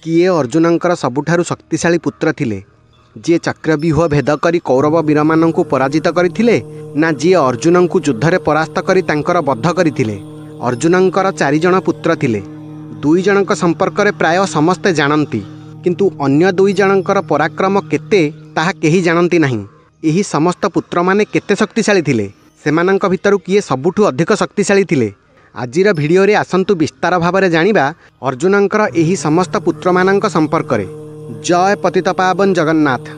किए अर्जुनंकर सबुठारु शक्तिशाली पुत्र थिले, जी चक्रव्यूह भेद करी कौरव वीरमानंकु पराजित करथिले ना जी अर्जुनंकु युद्धरे परास्त करी तांकर बद्ध करथिले। अर्जुनंकर 4 जण पुत्र थिले। 2 जनक संपर्क रे प्राय समस्ते जानती, किंतु अन्य 2 जनकर पराक्रम केते ताहा केही जानती नहीं। एही समस्त पुत्र माने केते शक्तिशाली थिले, सेमानंक भितरु किए सबुठु अधिक शक्तिशाली थिले। आजिर भिडियो रे आसंतु विस्तार भावरे जानिबा अर्जुनंकर एही समस्त पुत्र मानंक संपर्क रे। जय पतितपावन जगन्नाथ,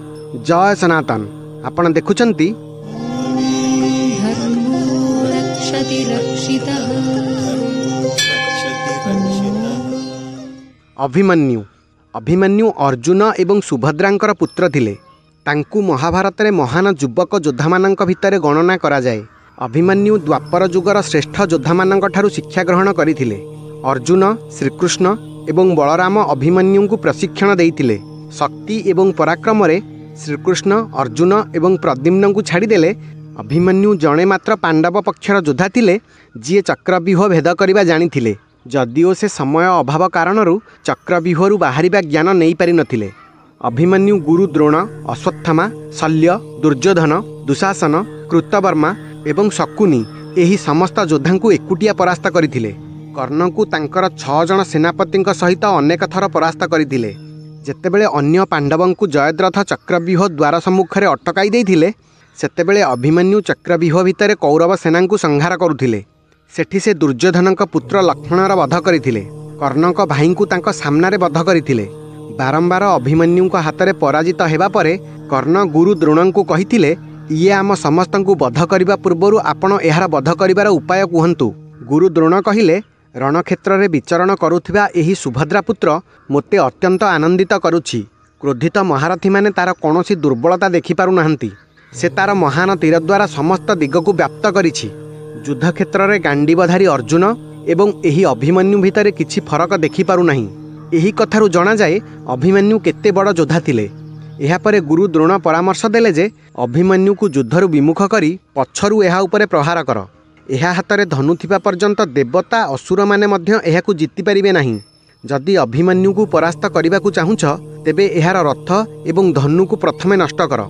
जय सनातन। आपण देखुचंती अभिमन्यु। अभिमन्यु अर्जुन एवं सुभद्रांकर पुत्र थिले। तांकु महाभारत रे महान युवक योद्धा मानंक भितरे गणना करा जाए। अभिमन्यु द्वापर जुगर श्रेष्ठ योद्धा मानंक ठारु शिक्षा ग्रहण करिथिले। अर्जुन, श्रीकृष्ण एवं बलराम अभिमन्यु को प्रशिक्षण देइथिले। शक्ति एवं पराक्रम रे श्रीकृष्ण, अर्जुन एवं प्रद्युम्न को छाड़ीदेले। अभिमन्यु जणे मात्र पांडव पक्षर योद्धा थिले, जी चक्रव्यूह भेद करिबा जानिथिले। जदिओ से समय अभाव कारणरू चक्रव्यूहरु बाहरिबा ज्ञान नहीं पारि नथिले। अभिमन्यु गुरु द्रोण, अश्वत्थामा, शल्य, दुर्योधन, दुशासन, कृतवर्मा एवं शकुनी एही समस्त योद्धा को एकुटिया परास्त करथिले। कर्ण को तांकर 6 जण सेनापति सहित अनेक थर परास्त करथिले। जेतेबेले अन्य पांडवंकु जयद्रथ चक्रव्यूह द्वार सम्मुख रे अटकाई देइथिले, सेतेबेले अभिमन्यु चक्रव्यूह भितरे कौरव सेना को संहार करुथिले। सेठी से दुर्योधनक पुत्र लक्ष्मणर वध करथिले। कर्णक भाई को तांको सामनारे वध करथिले। बारंबार अभिमन्युक हाथरे पराजित हेबा परे कर्ण गुरु द्रोणंकु कहिथिले, ये आम समस्तंकु वध करिबा पूर्वरु आपण एहार वध करिबार उपाय कुहंतु। गुरु द्रोण कहिले, रणक्षेत्र रे विचरण करुथिबा एही सुभद्रा पुत्र मोते अत्यंत आनंदित करुछि। क्रोधित महारथी माने तार कोनोसी दुर्बलता देखि पारु नाहंती। से तार महान तीर द्वारा समस्त दिगकु व्याप्त करिछि। युद्ध क्षेत्र रे गांडीबधारी अर्जुन एवं एही अभिमन्यु भितरे किछि फरक देखि पारु नाही। एही कथारु जणा जाए अभिमन्यु केते बड़ योद्धा थिले। एहा परे गुरु द्रोण परामर्श देले जे अभिमन्यु को युद्धरु विमुख करी पछरु एहा उपरे प्रहार कर। एहा हातरे धनु थिबा पर्यंत देवता असुर माने मध्य एहाकु जिति परिबे नाही। जदि अभिमन्यु को परास्त करिबाकु चाहुछ, तेबे एहार रथ एवं धनु को प्रथमे नष्ट कर।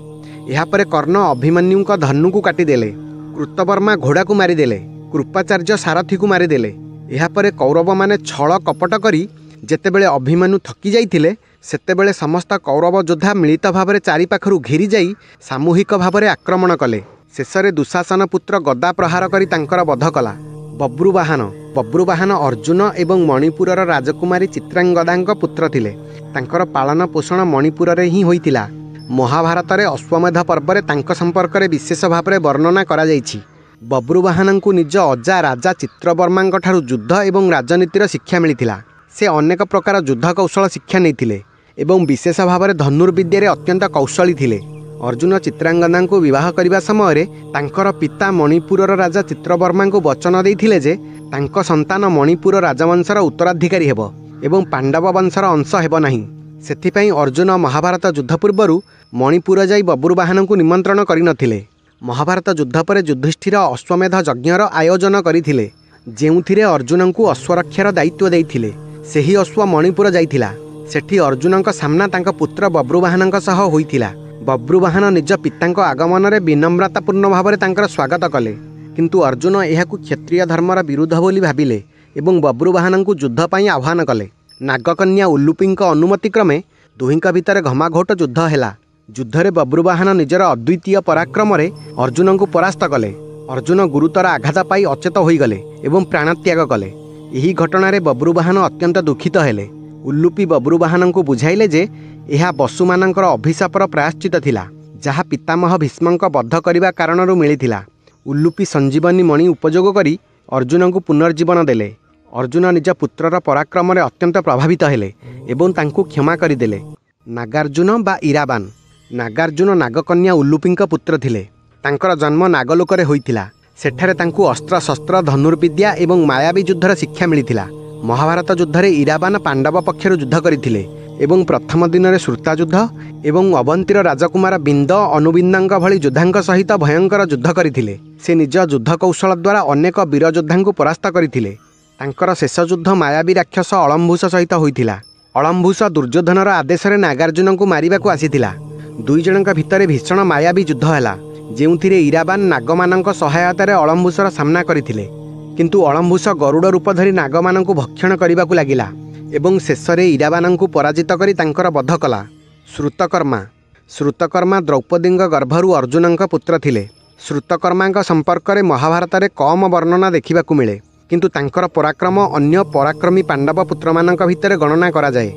एहा परे कर्ण अभिमन्युक धनु को काटी देले। कृतवर्मा घोड़ा को मारिदेले। कृपाचार्य सारथी को मारिदेले। एहा परे कौरव माने छळ कपट करी जेतेबेले अभिमन्यु थकी जाइथिले, सेतेबेले समस्त कौरव योद्धा मिलित भावरे चारि पाखरु घेरी जाई सामूहिक भावरे आक्रमण कले। शेषरे दुशासन पुत्र गदा प्रहार करी तांकर वध कला। बब्रुवाहन अर्जुन एवं मणिपुरर राजकुमारी चित्रांगदांक पुत्र थिले। तांकर पालन पोषण मणिपुर रे ही होइतिला। महाभारत रे अश्वमेध पर्व तांक संपर्क रे विशेष भावरे वर्णना करा जाइछि। बब्रुवाहनंकु निज अजा राजा चित्रवर्मांक ठारु युद्ध एवं राजनीतिर शिक्षा मिलिथिला। से अनेक प्रकार युद्ध कौशल शिक्षा नैथिले एवं विशेष भावरे धनुर्विद्या अत्यंत कौशली थिले। अर्जुन चित्रांगदा को विवाह करने समय तांकर पिता मणिपुरर राजा चित्रवर्मा को वचन देइथिले जे तांक संतान मणिपुर राजवंशर उत्तराधिकारी हेब एवं पांडव वंशर अंश हेब नाही। सेथिपई अर्जुन महाभारत युद्ध पूर्वरु मणिपुर जाई बब्रुवाहन को निमंत्रण करिनथिले। महाभारत युद्ध पर युधिष्ठिर अश्वमेध यज्ञर आयोजन करथिले, जेउथिरे अर्जुन को अश्वरक्षार दायित्व देइथिले। सेही अश्व मणिपुर जाइथिला। सेठी अर्जुनक सामना तांक पुत्र बब्रुवाहनक सह होइथिला। बब्रुवाहन निज पितांक आगमन रे विनम्रतापूर्ण भावरे तांकर स्वागत कले, किंतु अर्जुन एहाकु क्षत्रिय धर्मर विरुद्ध बोली भाबिले एवं बब्रुवाहनंकु युद्ध पई आह्वान कले। नागकन्या उल्लुपींक अनुमति क्रमे दुहिंक भितर घमाघोट युद्ध हेला। युद्धरे बब्रुवाहन निजर अद्वितीय पराक्रम रे अर्जुन को परास्त कले। अर्जुन गुरुतर आघात पाई अचेत होईगले एवं प्राणत्याग कले। एही घटना बब्रुवाहन अत्यंत दुखित हेले। उल्लुपी बब्रुवाहन को बुझाइले जे यह बसुमानंकर अभिशापर प्रायश्चित थिला, जहाँ पितामह भीष्मंक बद्ध करने कारणरू मिलिथिला। उल्लुपी संजीवनी मणि उपयोग करी अर्जुन को पुनर्जीवन देले। अर्जुन निज पुत्रर पराक्रम रे अत्यंत प्रभावित हेले एवं तांको क्षमा करदेले। नागार्जुन बा इराबान। नागार्जुन नागकन्या उल्लुपींक पुत्र थिले। तांकर जन्म नागलोकरे होइथिला। सेठारे तांको अस्त्र शस्त्र धनुर्विद्या एवं मायावी युद्धर शिक्षा मिलिथिला। महाभारत युद्धरे इराबान पांडव पक्षर युद्ध करथिले एवं प्रथम दिन में श्रुता युद्ध एवं अवंतीर राजकुमार बिंद अनुबिंदांक भली योद्धांक सहित भयंकर युद्ध करथिले। से निज युद्ध कौशल द्वारा अनेक वीर योद्धांकु परास्त करथिले। तांकर शेष युद्ध मायावी राक्षस अलम्भुष सहित होइथिला। ଅଳମ୍ଭୁଷ ଦୁର୍ଯ୍ୟୋଧନର ଆଦେଶରେ ନାଗାର୍ଜୁନଙ୍କୁ ମାରିବାକୁ ଆସିଥିଲା। ଦୁଇ ଜଣଙ୍କ ଭିତରେ ଭୀଷଣ ମାୟାବୀ ଯୁଦ୍ଧ ହେଲା, ଯେଉଁଥିରେ ଇରାବାନ ନାଗମାନଙ୍କ ସହାୟତାରେ ଅଳମ୍ଭୁଷର ସାମ୍ନା କରିଥିଲେ। କିନ୍ତୁ ଅଳମ୍ଭୁଷ ଗରୁଡ଼ ରୂପ ଧରି ନାଗମାନଙ୍କୁ ଭକ୍ଷଣ କରିବାକୁ ଲାଗିଲା ଏବଂ ଶେଷରେ ଇରାବାନଙ୍କୁ ପରାଜିତ କରି ତାଙ୍କର ବଧ କଲା। ଶ୍ରୁତକର୍ମା ଦ୍ରୌପଦୀଙ୍କ ଗର୍ଭରୁ ଅର୍ଜୁନଙ୍କ ପୁତ୍ର ଥିଲେ। ଶ୍ରୁତକର୍ମାଙ୍କ ସମ୍ପର୍କରେ ମହାଭାରତରେ କମ ବର୍ଣ୍ଣନା ଦେଖିବାକୁ ମିଳେ, କିନ୍ତୁ ତାଙ୍କର ପରାକ୍ରମ ଅନ୍ୟ ପରାକ୍ରମୀ ପାଣ୍ଡବ ପୁତ୍ରମାନଙ୍କ ଭିତରେ ଗଣନା କରାଯାଏ।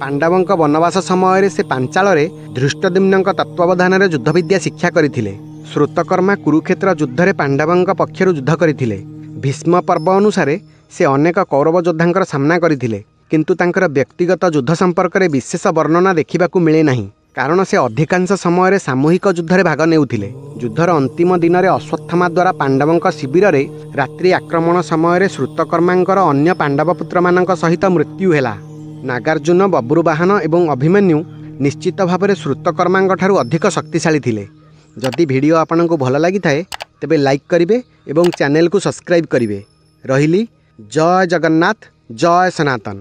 ପାଣ୍ଡବଙ୍କ ବନବାସ ସମୟରେ ସେ ପାଞ୍ଚାଳରେ ଧୃଷ୍ଟଦ୍ୟୁମ୍ନଙ୍କ ତତ୍ତ୍ୱାବଧାନରେ ଯୁଦ୍ଧବିଦ୍ୟା ଶିକ୍ଷା କରିଥିଲେ। ଶ୍ରୁତକର୍ମା କୁରୁକ୍ଷେତ୍ର ଯୁଦ୍ଧରେ ପାଣ୍ଡବଙ୍କ ପକ୍ଷରୁ ଯୁଦ୍ଧ କରିଥିଲେ। ଭୀଷ୍ମ ପର୍ବ ଅନୁସାରେ ସେ ଅନେକ କୌରବ ଯୋଦ୍ଧାଙ୍କର ସାମ୍ନା କରିଥିଲେ, କିନ୍ତୁ ତାଙ୍କର ବ୍ୟକ୍ତିଗତ ଯୁଦ୍ଧ ସମ୍ପର୍କରେ ବିଶେଷ ବର୍ଣ୍ଣନା ଦେଖିବାକୁ ମିଳେ ନାହିଁ, କାରଣ ସେ ଅଧିକାଂଶ ସମୟରେ ସାମୂହିକ ଯୁଦ୍ଧରେ ଭାଗ ନେଉଥିଲେ। ଯୁଦ୍ଧର ଅନ୍ତିମ ଦିନରେ ଅଶ୍ୱତ୍ଥାମା ଦ୍ୱାରା ପାଣ୍ଡବଙ୍କ ଶିବିରରେ ରାତ୍ରି ଆକ୍ରମଣ ସମୟରେ ଶ୍ରୁତକର୍ମାଙ୍କର ଅନ୍ୟ ପାଣ୍ଡବ ପୁତ୍ରମାନଙ୍କ ସହିତ ମୃତ୍ୟୁ ହେଲା। ନାଗାର୍ଜୁନ, ବବ୍ରୁବାହନ ଏବଂ ଅଭିମନ୍ୟୁ ନିଶ୍ଚିତ ଭାବରେ ଶ୍ରୁତକର୍ମାଙ୍କ ଠାରୁ ଅଧିକ ଶକ୍ତିଶାଳୀ ଥିଲେ। ଯଦି ଭିଡ଼ିଓ ଆପଣଙ୍କୁ ଭଲ ଲାଗିଥାଏ ତେବେ ଲାଇକ୍ କରିବେ ଏବଂ ଚ୍ୟାନେଲକୁ ସବସ୍କ୍ରାଇବ୍ କରିବେ। ରହିଲି। ଜୟ ଜଗନ୍ନାଥ, ଜୟ ସନାତନ।